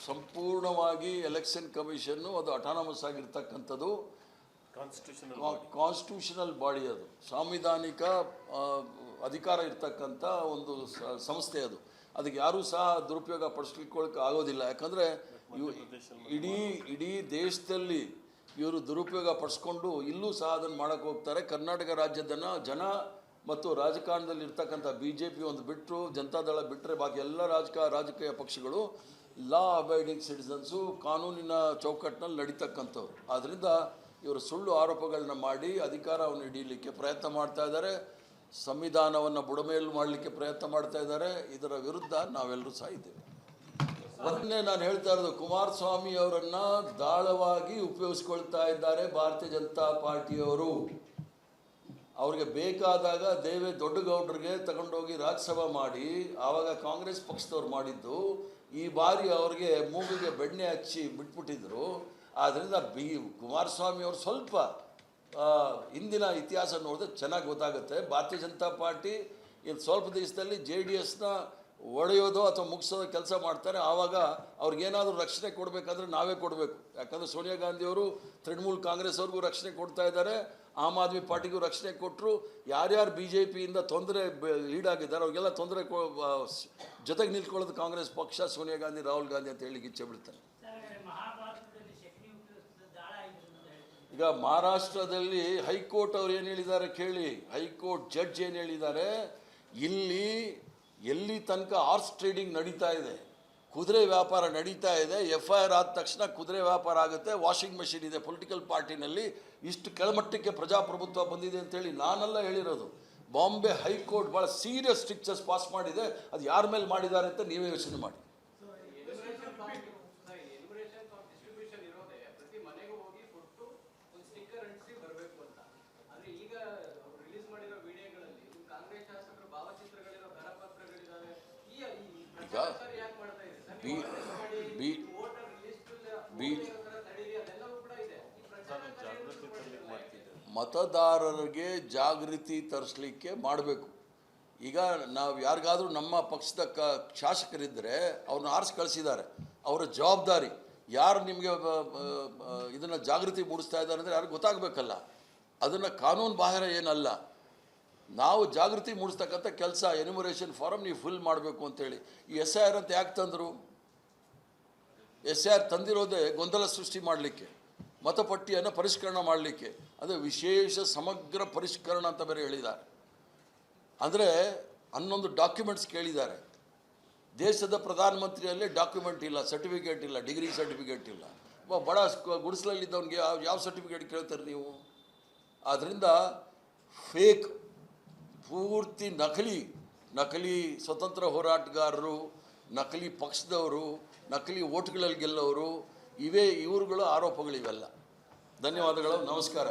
ಸಂಪೂರ್ಣವಾಗಿ election commission ಅದು autonomous ಆಗಿರ್ತಕ್ಕಂಥದ್ದು, ಕಾನ್ಸ್ಟಿಟ್ಯೂಷನಲ್ ಬಾಡಿ, ಅದು ಸಾಂವಿಧಾನಿಕ ಅಧಿಕಾರ ಇರ್ತಕ್ಕಂಥ ಒಂದು ಸಂಸ್ಥೆ. ಅದಕ್ಕೆ ಯಾರೂ ಸಹ ದುರುಪಯೋಗ ಪಡಿಸ್ಲಿಕ್ಕೆ ಆಗೋದಿಲ್ಲ. ಯಾಕಂದರೆ ಇಡೀ ದೇಶದಲ್ಲಿ ಇವರು ದುರುಪಯೋಗ ಪಡಿಸ್ಕೊಂಡು ಇಲ್ಲೂ ಸಹ ಅದನ್ನು ಮಾಡೋಕ್ಕೆ ಹೋಗ್ತಾರೆ. ಕರ್ನಾಟಕ ರಾಜ್ಯದನ್ನು ಜನ ಮತ್ತು ರಾಜಕಾರಣದಲ್ಲಿ ಇರ್ತಕ್ಕಂಥ BJP ಒಂದು ಬಿಟ್ಟರು, ಜನತಾದಳ ಬಿಟ್ಟರೆ ಬಾಕಿ ಎಲ್ಲ ರಾಜಕೀಯ ಪಕ್ಷಗಳು ಲಾ ಅಬೈಡಿಂಗ್ ಸಿಟಿಸನ್ಸು, ಕಾನೂನಿನ ಚೌಕಟ್ಟಿನಲ್ಲಿ ನಡೀತಕ್ಕಂಥವ್ರು. ಆದ್ದರಿಂದ ಇವರು ಸುಳ್ಳು ಆರೋಪಗಳನ್ನ ಮಾಡಿ ಅಧಿಕಾರವನ್ನು ಹಿಡಿಯಲಿಕ್ಕೆ ಪ್ರಯತ್ನ ಮಾಡ್ತಾ ಇದ್ದಾರೆ, ಸಂವಿಧಾನವನ್ನು ಬುಡಮೇಲು ಮಾಡಲಿಕ್ಕೆ ಪ್ರಯತ್ನ ಮಾಡ್ತಾ ಇದ್ದಾರೆ. ಇದರ ವಿರುದ್ಧ ನಾವೆಲ್ಲರೂ ಸಹ ಇದ್ದೇವೆ. ಅದನ್ನೇ ನಾನು ಹೇಳ್ತಾ ಇರೋದು, ಕುಮಾರಸ್ವಾಮಿ ಅವರನ್ನು ದಾಳವಾಗಿ ಉಪಯೋಗಿಸ್ಕೊಳ್ತಾ ಇದ್ದಾರೆ ಭಾರತೀಯ ಜನತಾ ಪಾರ್ಟಿಯವರು. ಅವ್ರಿಗೆ ಬೇಕಾದಾಗ ದೊಡ್ಡಗೌಡರಿಗೆ ತಗೊಂಡೋಗಿ ರಾಜ್ಯಸಭಾ ಮಾಡಿ ಆವಾಗ ಕಾಂಗ್ರೆಸ್ ಪಕ್ಷದವ್ರು ಮಾಡಿದ್ದು. ಈ ಬಾರಿ ಅವ್ರಿಗೆ ಮೂಗಿಗೆ ಬೆಣ್ಣೆ ಹಚ್ಚಿ ಬಿಟ್ಬಿಟ್ಟಿದ್ರು. ಆದ್ದರಿಂದ ಕುಮಾರಸ್ವಾಮಿ ಅವರು ಸ್ವಲ್ಪ ಹಿಂದಿನ ಇತಿಹಾಸ ನೋಡಿದ್ರೆ ಚೆನ್ನಾಗಿ ಗೊತ್ತಾಗುತ್ತೆ. ಭಾರತೀಯ ಜನತಾ ಪಾರ್ಟಿ ಇನ್ನು ಸ್ವಲ್ಪ ದಿವಸದಲ್ಲಿ JDSನ ಒಡೆಯೋದು ಅಥವಾ ಮುಗಿಸೋದು ಕೆಲಸ ಮಾಡ್ತಾರೆ. ಆವಾಗ ಅವ್ರಿಗೇನಾದರೂ ರಕ್ಷಣೆ ಕೊಡಬೇಕಾದ್ರೆ ನಾವೇ ಕೊಡಬೇಕು. ಯಾಕಂದರೆ ಸೋನಿಯಾ ಗಾಂಧಿಯವರು ತೃಣಮೂಲ್ ಕಾಂಗ್ರೆಸ್ ಅವ್ರಿಗೂ ರಕ್ಷಣೆ ಕೊಡ್ತಾ ಇದ್ದಾರೆ, ಆಮ್ ಆದ್ಮಿ ಪಾರ್ಟಿಗೂ ರಕ್ಷಣೆ ಕೊಟ್ಟರು. ಯಾರ್ಯಾರು BJPಯಿಂದ ತೊಂದರೆ ಈಡಾಗಿದ್ದಾರೆ ಅವ್ರಿಗೆಲ್ಲ ತೊಂದರೆ ಜೊತೆಗೆ ನಿಲ್ಕೊಳ್ಳೋದು ಕಾಂಗ್ರೆಸ್ ಪಕ್ಷ, ಸೋನಿಯಾ ಗಾಂಧಿ, ರಾಹುಲ್ ಗಾಂಧಿ ಅಂತ ಹೇಳಿ ಇಚ್ಛೆ ಬಿಡ್ತಾರೆ. ಈಗ ಮಹಾರಾಷ್ಟ್ರದಲ್ಲಿ ಹೈಕೋರ್ಟ್ ಅವ್ರು ಏನು ಹೇಳಿದ್ದಾರೆ ಕೇಳಿ. ಹೈಕೋರ್ಟ್ ಜಡ್ಜ್ ಏನು ಹೇಳಿದ್ದಾರೆ, ಎಲ್ಲಿ ತನಕ ಹಾರ್ಸ್ ಟ್ರೇಡಿಂಗ್ ನಡೀತಾ ಇದೆ, ಕುದುರೆ ವ್ಯಾಪಾರ ನಡೀತಾ ಇದೆ, FIR ಆದ ತಕ್ಷಣ ಕುದುರೆ ವ್ಯಾಪಾರ ಆಗುತ್ತೆ, ವಾಷಿಂಗ್ ಮೆಷಿನ್ ಇದೆ ಪೊಲಿಟಿಕಲ್ ಪಾರ್ಟಿನಲ್ಲಿ, ಇಷ್ಟು ಕೆಳಮಟ್ಟಕ್ಕೆ ಪ್ರಜಾಪ್ರಭುತ್ವ ಬಂದಿದೆ ಅಂತೇಳಿ ನಾನೆಲ್ಲ ಹೇಳಿರೋದು. ಬಾಂಬೆ ಹೈಕೋರ್ಟ್ ಭಾಳ ಸೀರಿಯಸ್ ಸ್ಟ್ರಿಕ್ಚರ್ಸ್ ಪಾಸ್ ಮಾಡಿದೆ. ಅದು ಯಾರ ಮೇಲೆ ಮಾಡಿದ್ದಾರೆ ಅಂತ ನೀವೇ ಯೋಚನೆ ಮಾಡಿ. ಮತದಾರರಿಗೆ ಜಾಗೃತಿ ತರಿಸಲಿಕ್ಕೆ ಮಾಡಬೇಕು. ಈಗ ನಾವು ಯಾರಿಗಾದರೂ ನಮ್ಮ ಪಕ್ಷದ ಶಾಸಕರಿದ್ದರೆ ಅವ್ರನ್ನ ಆರಿಸಿ ಕಳಿಸಿದ್ದಾರೆ, ಅವರ ಜವಾಬ್ದಾರಿ. ಯಾರು ನಿಮಗೆ ಇದನ್ನು ಜಾಗೃತಿ ಮೂಡಿಸ್ತಾ ಇದ್ದಾರೆ ಅಂದರೆ ಯಾರು ಗೊತ್ತಾಗಬೇಕಲ್ಲ. ಅದನ್ನು ಕಾನೂನು ಬಾಹಿರ ಏನಲ್ಲ. ನಾವು ಜಾಗೃತಿ ಮೂಡಿಸ್ತಕ್ಕಂಥ ಕೆಲಸ, ಎನ್ಯುಮರೇಷನ್ ಫಾರಮ್ ನೀವು ಫಿಲ್ ಮಾಡಬೇಕು ಅಂತೇಳಿ. ಈ SIR ಅಂತ ಯಾಕೆ ತಂದರು? SIR ತಂದಿರೋದೇ ಗೊಂದಲ ಸೃಷ್ಟಿ ಮಾಡಲಿಕ್ಕೆ, ಮತಪಟ್ಟಿಯನ್ನು ಪರಿಷ್ಕರಣೆ ಮಾಡಲಿಕ್ಕೆ. ಅದು ವಿಶೇಷ ಸಮಗ್ರ ಪರಿಷ್ಕರಣ ಅಂತ ಬೇರೆ ಹೇಳಿದ್ದಾರೆ. ಅಂದರೆ 11 ಡಾಕ್ಯುಮೆಂಟ್ಸ್ ಕೇಳಿದ್ದಾರೆ. ದೇಶದ ಪ್ರಧಾನಮಂತ್ರಿಯಲ್ಲೇ ಡಾಕ್ಯುಮೆಂಟ್ ಇಲ್ಲ, ಸರ್ಟಿಫಿಕೇಟ್ ಇಲ್ಲ, ಡಿಗ್ರಿ ಸರ್ಟಿಫಿಕೇಟ್ ಇಲ್ಲ. ಬಡ ಗುಡಿಸಲಲ್ಲಿದ್ದವನಿಗೆ ಯಾವ ಸರ್ಟಿಫಿಕೇಟ್ ಕೇಳ್ತಾರೆ ನೀವು? ಆದ್ದರಿಂದ ಫೇಕ್, ಪೂರ್ತಿ ನಕಲಿ ಸ್ವತಂತ್ರ ಹೋರಾಟಗಾರರು, ನಕಲಿ ಪಕ್ಷದವರು, ನಕಲಿ ಓಟ್ಗಳಲ್ಲಿ ಗೆಲ್ಲವರು, ಇವುಗಳ ಆರೋಪಗಳಿವೆಲ್ಲ. ಧನ್ಯವಾದಗಳು, ನಮಸ್ಕಾರ.